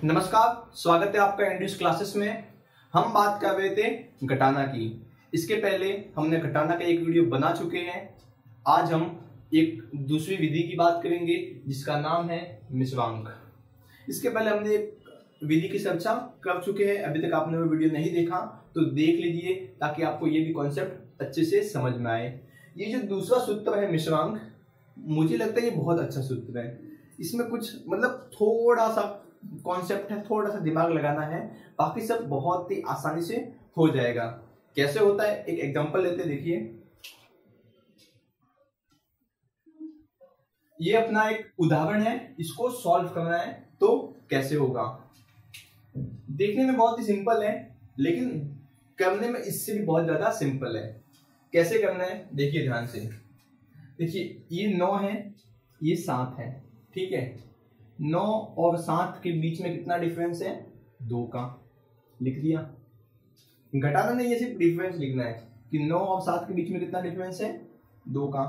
नमस्कार, स्वागत है आपका इंग्लिश क्लासेस में। हम बात कर रहे थे घटाना की। इसके पहले हमने घटाना का एक वीडियो बना चुके हैं। आज हम एक दूसरी विधि की बात करेंगे जिसका नाम है मिश्रांक। इसके पहले हमने एक विधि की चर्चा कर चुके हैं। अभी तक आपने वो वीडियो नहीं देखा तो देख लीजिए ताकि आपको ये भी कॉन्सेप्ट अच्छे से समझ में आए। ये जो दूसरा सूत्र है मिश्रांक, मुझे लगता है ये बहुत अच्छा सूत्र है। इसमें कुछ मतलब थोड़ा सा कॉन्सेप्ट है, थोड़ा सा दिमाग लगाना है, बाकी सब बहुत ही आसानी से हो जाएगा। कैसे होता है एक एग्जांपल लेते हैं। देखिए, ये अपना एक उदाहरण है, इसको सॉल्व करना है तो कैसे होगा। देखने में बहुत ही सिंपल है लेकिन करने में इससे भी बहुत ज्यादा सिंपल है। कैसे करना है देखिए ध्यान से। देखिए, ये 9 है, ये 7 है, ठीक है। 9 और 7 के बीच में कितना डिफरेंस है? 2 का। लिख दिया। घटाना नहीं है, सिर्फ डिफरेंस लिखना है कि 9 और 7 के बीच में कितना डिफरेंस है? 2 का।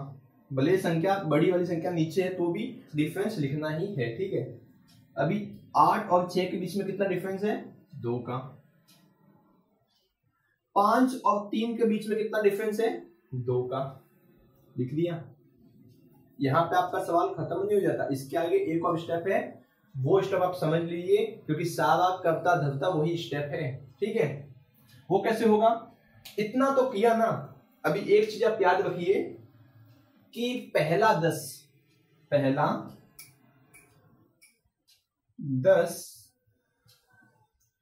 भले संख्या बड़ी वाली संख्या नीचे है तो भी डिफरेंस लिखना ही है, ठीक है। अभी 8 और 6 के बीच में कितना डिफरेंस है? 2 का। 5 और 3 के बीच में कितना डिफरेंस है? 2 का। लिख दिया। यहाँ पे आपका सवाल खत्म नहीं हो जाता, इसके आगे एक और स्टेप है, वो स्टेप आप समझ लीजिए क्योंकि सारा करता धरता वही स्टेप है, ठीक है। वो कैसे होगा? इतना तो किया ना। अभी एक चीज आप याद रखिए कि पहला 10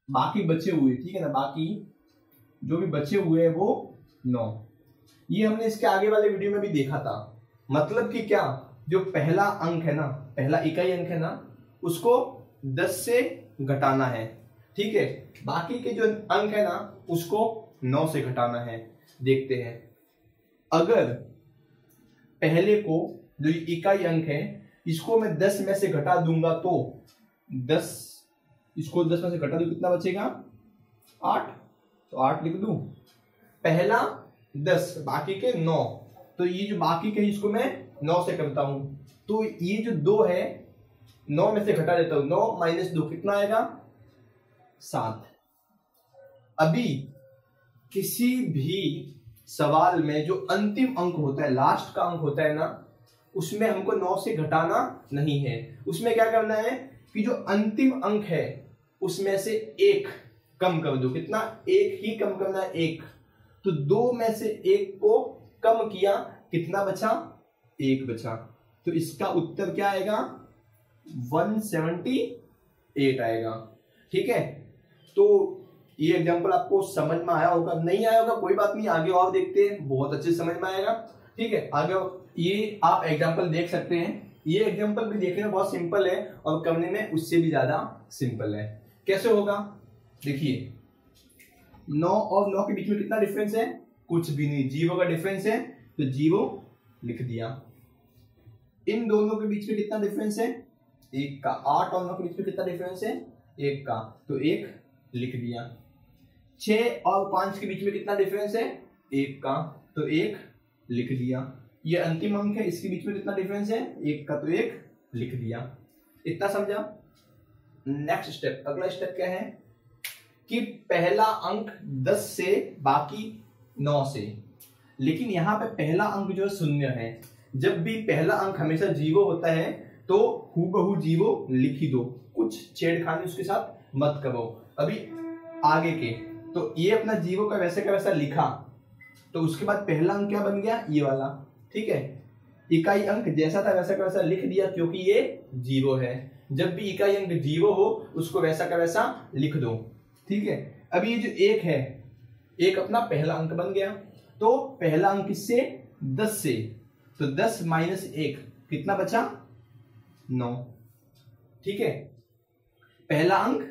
बाकी बचे हुए, ठीक है ना, बाकी जो भी बचे हुए हैं वो 9। ये हमने इसके आगे वाले वीडियो में भी देखा था। मतलब कि क्या, जो पहला अंक है ना, पहला इकाई अंक है ना, उसको 10 से घटाना है, ठीक है। बाकी के जो अंक है ना उसको 9 से घटाना है। देखते हैं, अगर पहले को जो इकाई अंक है इसको मैं 10 में से घटा दूंगा तो 10, इसको 10 में से घटा दूं कितना बचेगा? 8। तो 8 लिख दूं। पहला 10 बाकी के 9, तो ये जो बाकी के इसको मैं 9 से करता हूं तो ये जो 2 है 9 में से घटा देता हूं। 9 माइनस 2 कितना आएगा? 7। अभी किसी भी सवाल में जो अंतिम अंक होता है, लास्ट का अंक होता है ना, उसमें हमको 9 से घटाना नहीं है। उसमें क्या करना है कि जो अंतिम अंक है उसमें से 1 कम कर दो। कितना? 1 ही कम करना है, 1। तो 2 में से 1 को कम किया, कितना बचा? 1 बचा। तो इसका उत्तर क्या आएगा? 178 आएगा, ठीक है। तो ये एग्जांपल आपको समझ में आया होगा, नहीं आया होगा कोई बात नहीं, आगे और देखते हैं, बहुत अच्छे समझ में आएगा, ठीक है। आगे ये आप एग्जांपल देख सकते हैं। ये एग्जांपल भी देखने में बहुत सिंपल है और करने में उससे भी ज्यादा सिंपल है। कैसे होगा देखिए, 9 और 9 के बीच में कितना डिफरेंस है? कुछ भी नहीं, 0 का डिफरेंस है तो 0 लिख दिया। इन दोनों के बीच में कितना डिफरेंस है? 1 का। 8 और 9 के बीच में कितना डिफरेंस है? 1 का, तो 1 लिख दिया। 6 और 5 के बीच में कितना डिफरेंस है? 1 का, तो 1 लिख दिया। ये अंतिम अंक है, इसके बीच में कितना डिफरेंस है? 1 का, तो 1 लिख दिया। इतना समझा? नेक्स्ट स्टेप, अगला स्टेप क्या है कि पहला अंक 10 से, बाकी 9 से। लेकिन यहां पे पहला अंक जो 0 है। जब भी पहला अंक हमेशा 0 होता है तो हूबहू 0 लिख ही दो, कुछ छेड़खानी उसके साथ मत करो। अभी आगे के, तो ये अपना 0 का वैसे का वैसा लिखा, तो उसके बाद पहला अंक क्या बन गया? ये वाला, ठीक है। इकाई अंक जैसा था वैसा का वैसा लिख दिया क्योंकि ये 0 है। जब भी इकाई अंक 0 हो उसको वैसा का वैसा लिख दो, ठीक है। अब ये जो 1 है, 1 अपना पहला अंक बन गया, तो पहला अंक किससे? 10 से, तो 10 माइनस 1 कितना बचा? 9, ठीक है। पहला अंक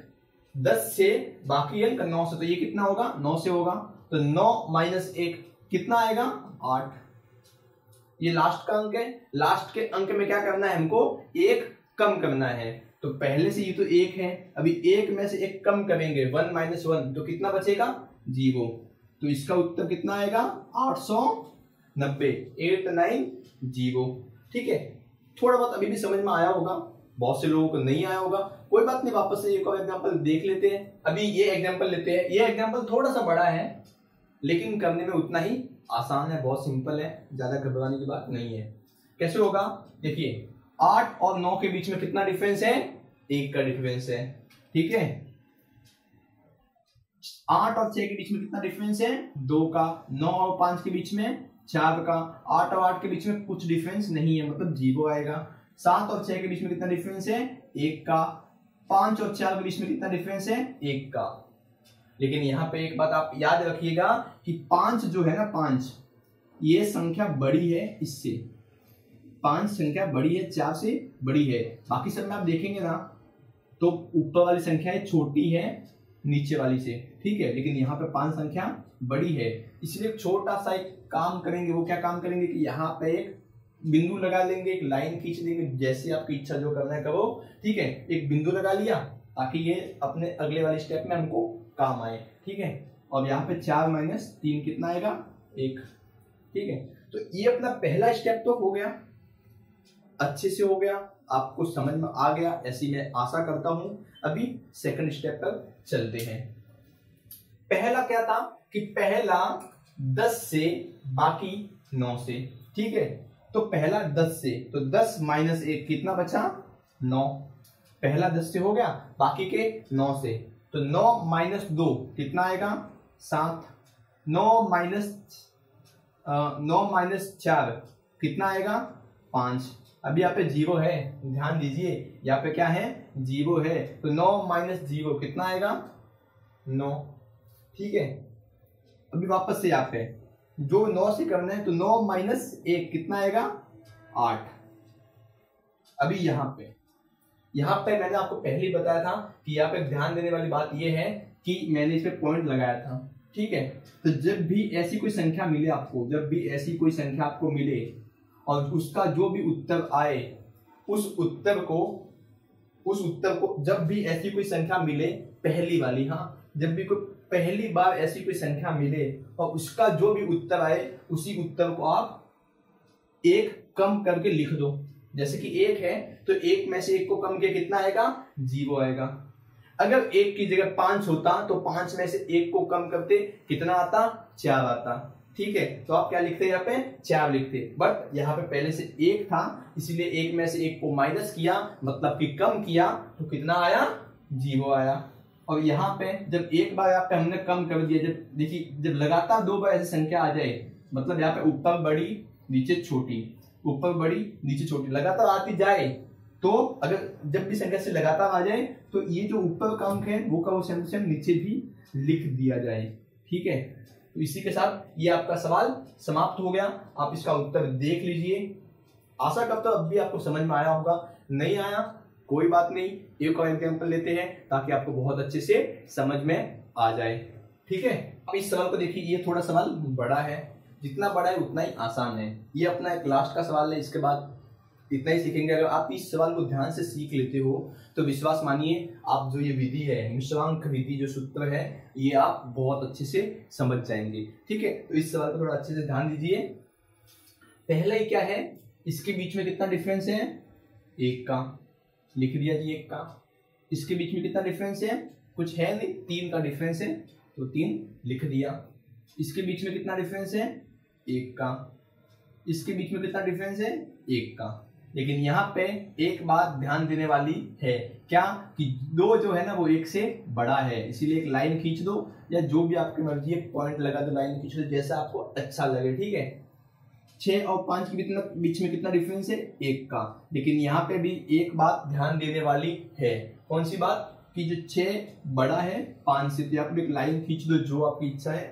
10 से, बाकी अंक 9 से, तो ये कितना होगा? 9 से होगा, तो 9 माइनस 1 कितना आएगा? 8। ये लास्ट का अंक है। लास्ट के अंक में क्या करना है हमको? 1 कम करना है। तो पहले से ये तो 1 है, अभी 1 में से 1 कम करेंगे, 1 माइनस 1, तो कितना बचेगा? 0। तो इसका उत्तर कितना आएगा? 890, 890, ठीक है। थोड़ा बहुत अभी भी समझ में आया होगा, बहुत से लोगों को नहीं आया होगा, कोई बात नहीं, वापस से एक और एग्जांपल देख लेते हैं। अभी ये एग्जांपल लेते हैं, ये एग्जांपल थोड़ा सा बड़ा है लेकिन करने में उतना ही आसान है, बहुत सिंपल है, ज्यादा घबराने की बात नहीं है। कैसे होगा, देखिए 8 और 9 के बीच में कितना डिफरेंस है, 1 का डिफरेंस है, ठीक है। 8 और 6 के बीच में कितना डिफरेंस है, 2 का। 9 और 5 के बीच में 4 का। 8 और 8 के बीच में कुछ डिफरेंस नहीं है, मतलब 0 आएगा। 7 और 6 के बीच में कितना डिफरेंस है, 1 का। 5 और 4 के बीच में कितना डिफरेंस है, 1 का। लेकिन यहाँ पे एक बात आप याद रखिएगा कि 5 जो है ना, 5 ये संख्या बड़ी है इससे, 5 संख्या बड़ी है, 4 से बड़ी है। बाकी सब में आप देखेंगे ना तो ऊपर वाली संख्या छोटी है नीचे वाली से, ठीक है। लेकिन यहाँ पे 5 संख्या बड़ी है, इसलिए छोटा सा एक काम करेंगे। वो क्या काम करेंगे कि यहाँ पे एक बिंदु लगा लेंगे, एक लाइन खींच देंगे, जैसे आपकी इच्छा जो करना है करो, ठीक है। एक बिंदु लगा लिया ताकि ये अपने अगले वाले स्टेप में हमको काम आए, ठीक है। और यहाँ पे 4 माइनस 3 कितना आएगा, 1, ठीक है। तो ये अपना पहला स्टेप तो हो गया, अच्छे से हो गया, आपको समझ में आ गया ऐसी मैं आशा करता हूं। अभी सेकंड स्टेप पर चलते हैं। पहला क्या था कि पहला 10 से बाकी 9 से, ठीक है। तो पहला 10 से, तो 10 माइनस 1 कितना बचा, 9। पहला 10 से हो गया, बाकी के 9 से, तो 9 माइनस 2 कितना आएगा, 7। 9 माइनस 4 कितना आएगा, 5। अभी यहाँ पे 0 है, ध्यान दीजिए, यहाँ पे क्या है, 0 है। तो 9 माइनस 0 कितना आएगा, 9, ठीक है। अभी वापस से यहाँ पे जो 9 से करना है, तो 9 माइनस 1 कितना आएगा, 8। अभी यहाँ पे मैंने आपको पहले ही बताया था कि यहाँ पे ध्यान देने वाली बात यह है कि मैंने इस पे पॉइंट लगाया था, ठीक है। तो जब भी ऐसी कोई संख्या मिले आपको, जब भी ऐसी कोई संख्या आपको मिले और उसका जो भी उत्तर आए, उस उत्तर को जब भी ऐसी कोई संख्या मिले, पहली वाली, हाँ, जब भी कोई पहली बार ऐसी कोई संख्या मिले और उसका जो भी उत्तर आए, उसी उत्तर को आप 1 कम करके लिख दो। जैसे कि 1 है तो 1 में से 1 को कम किया कितना आएगा, 0 आएगा। अगर 1 की जगह 5 होता तो 5 में से 1 को कम करते कितना आता, 4 आता, ठीक है। तो आप क्या लिखते हैं, यहाँ पे 4 लिखते, बट यहाँ पे पहले से 1 था, इसीलिए 1 में से 1 को माइनस किया, मतलब कि कम किया, तो कितना आया, 0 आया। और यहाँ पे जब एक बार यहाँ पे हमने कम कर दिया, जब देखिए जब लगातार 2 बार ऐसी संख्या आ जाए, मतलब यहाँ पे ऊपर बड़ी नीचे छोटी, ऊपर बड़ी नीचे छोटी लगातार आती जाए, तो अगर जब भी संख्या से लगातार आ जाए तो ये जो ऊपर का अंक है वो का वो सेम नीचे भी लिख दिया जाए, ठीक है। तो इसी के साथ ये आपका सवाल समाप्त हो गया। आप इसका उत्तर देख लीजिए। आशा करता हूं अब भी आपको समझ में आया होगा, नहीं आया कोई बात नहीं, एक और एग्जाम्पल लेते हैं ताकि आपको बहुत अच्छे से समझ में आ जाए, ठीक है। अब इस सवाल को देखिए, ये थोड़ा सवाल बड़ा है, जितना बड़ा है उतना ही आसान है। ये अपना एक लास्ट का सवाल है, इसके बाद इतना ही सीखेंगे। अगर आप इस सवाल को ध्यान से सीख लेते हो तो विश्वास मानिए, आप जो ये विधि है, मिश्रांक विधि जो सूत्र है, ये आप बहुत अच्छे से समझ जाएंगे, ठीक है। तो इस सवाल को थोड़ा अच्छे से ध्यान दीजिए। पहला ही क्या है, इसके बीच में कितना डिफरेंस है, 1 का, लिख दिया जी 1 का। इसके बीच में कितना डिफरेंस है, कुछ है नहीं, 3 का डिफरेंस है, तो 3 लिख दिया। इसके बीच में कितना डिफरेंस है, 1 का। इसके बीच में कितना डिफरेंस है, 1 का। लेकिन यहाँ पे एक बात ध्यान देने वाली है, क्या कि 2 जो है ना वो 1 से बड़ा है, इसीलिए एक लाइन खींच दो, या जो भी आपकी मर्जी है पॉइंट लगा दो, लाइन खींच दो, जैसा आपको अच्छा लगे, ठीक है। 6 और 5 के बीच में कितना डिफरेंस है, 1 का। लेकिन यहाँ पे भी एक बात ध्यान देने वाली है, कौन सी बात, कि जो 6 बड़ा है 5 से, तो यहाँ पे एक लाइन खींच दो, जो आपकी इच्छा है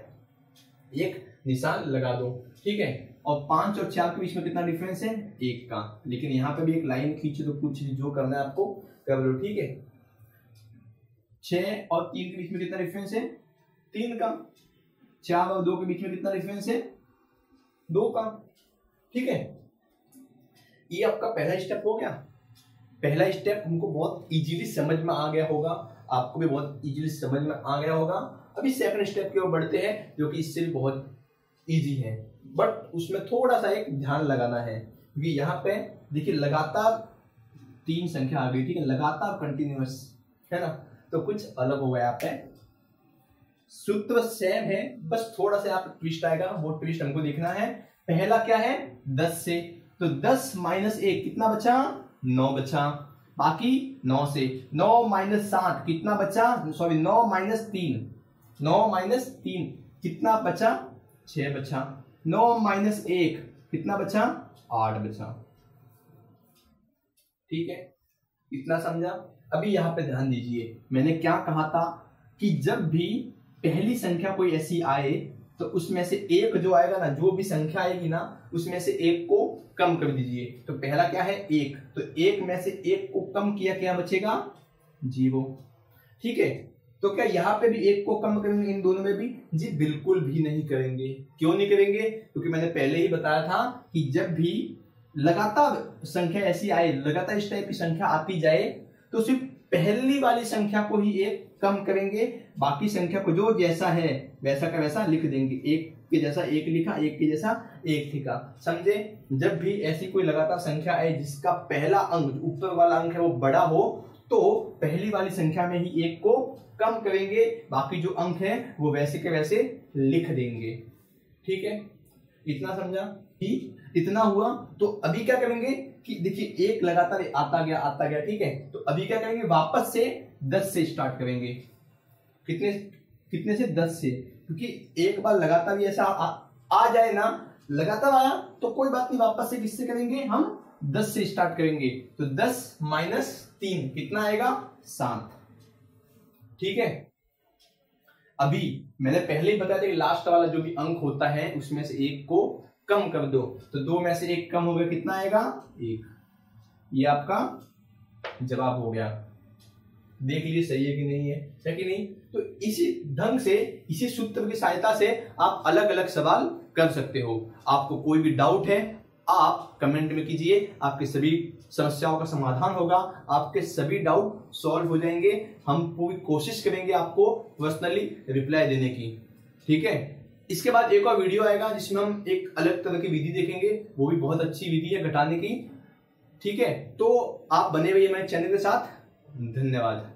एक निशान लगा दो, ठीक है। और 5 और 4 के बीच में कितना डिफरेंस है, 1 का। लेकिन यहाँ पे भी एक लाइन खींच दो, कुछ जो करना है आपको कर लो, ठीक है। 6 और 3 के बीच में कितना डिफरेंस है, 3 का। 4 और 2 के बीच में कितना डिफरेंस है, 2 का, ठीक है। ये आपका पहला स्टेप हो गया। पहला स्टेप हमको बहुत इजीली समझ में आ गया होगा, आपको भी बहुत इजीली समझ में आ गया होगा। अभी सेकंड स्टेप की ओर बढ़ते हैं, जो कि इससे भी बहुत इजी है, बट उसमें थोड़ा सा एक ध्यान लगाना है, क्योंकि यहाँ पे देखिए लगातार 3 संख्या आ गई, ठीक है, लगातार कंटिन्यूअस, है ना। तो कुछ अलग हो गया यहाँ पे, सूत्र सेम है, बस थोड़ा सा यहाँ पे ट्विस्ट आएगा, वो ट्विस्ट हमको देखना है। पहला क्या है 10 से, तो 10 माइनस 1 कितना बचा, 9 बचा। बाकी 9 से 9 माइनस 7 कितना बचा, सॉरी 9 माइनस 3, 9 माइनस 3 कितना बचा, 6 बचा। 9 माइनस 1 कितना बचा, 8 बचा। ठीक है, इतना समझा। अभी यहां पे ध्यान दीजिए, मैंने क्या कहा था कि जब भी पहली संख्या कोई ऐसी आए तो उसमें से एक जो आएगा ना, जो भी संख्या आएगी ना, उसमें से एक को कम कर दीजिए। तो पहला क्या है 1, तो 1 में से 1 को कम किया, क्या बचेगा 0। ठीक है, तो क्या यहाँ पे भी 1 को कम करेंगे इन दोनों में भी, जी बिल्कुल भी नहीं करेंगे। क्यों नहीं करेंगे, क्योंकि मैंने पहले ही बताया था कि जब भी लगातार संख्या ऐसी आए, लगातार इस टाइप की संख्या आती जाए, तो सिर्फ पहली वाली संख्या को ही एक कम करेंगे, बाकी संख्या को जो जैसा है वैसा का वैसा लिख देंगे। 1 के जैसा 1 लिखा, 1 के जैसा 1 लिखा, समझे। जब भी ऐसी कोई लगातार संख्या आए जिसका पहला अंक, ऊपर वाला अंक है वो बड़ा हो, तो पहली वाली संख्या में ही 1 को कम करेंगे, बाकी जो अंक है वो वैसे के वैसे लिख देंगे। ठीक है, इतना समझा, इतना हुआ। तो अभी क्या करेंगे कि देखिए 1 लगातार आता गया, ठीक है। तो अभी क्या करेंगे, वापस से 10 से स्टार्ट करेंगे। कितने से, 10 से, क्योंकि एक बार लगातार भी ऐसा आ जाए ना, लगातार आया तो कोई बात नहीं, वापस से किससे करेंगे, हम 10 से स्टार्ट करेंगे। तो 10 माइनस 3 कितना आएगा, 7। ठीक है, अभी मैंने पहले ही बताया था कि लास्ट वाला जो भी अंक होता है उसमें से 1 को कम कर दो, तो 2 में से 1 कम हो गया, कितना आएगा 1। ये आपका जवाब हो गया। देख लीजिए सही है कि नहीं है कि नहीं। तो इसी ढंग से, इसी सूत्र की सहायता से आप अलग अलग सवाल कर सकते हो। आपको कोई भी डाउट है आप कमेंट में कीजिए, आपके सभी समस्याओं का समाधान होगा, आपके सभी डाउट सॉल्व हो जाएंगे। हम पूरी कोशिश करेंगे आपको पर्सनली रिप्लाई देने की। ठीक है, इसके बाद एक और वीडियो आएगा जिसमें हम एक अलग तरह की विधि देखेंगे, वो भी बहुत अच्छी विधि है घटाने की। ठीक है, तो आप बने रहिए मेरे चैनल के साथ। धन्यवाद।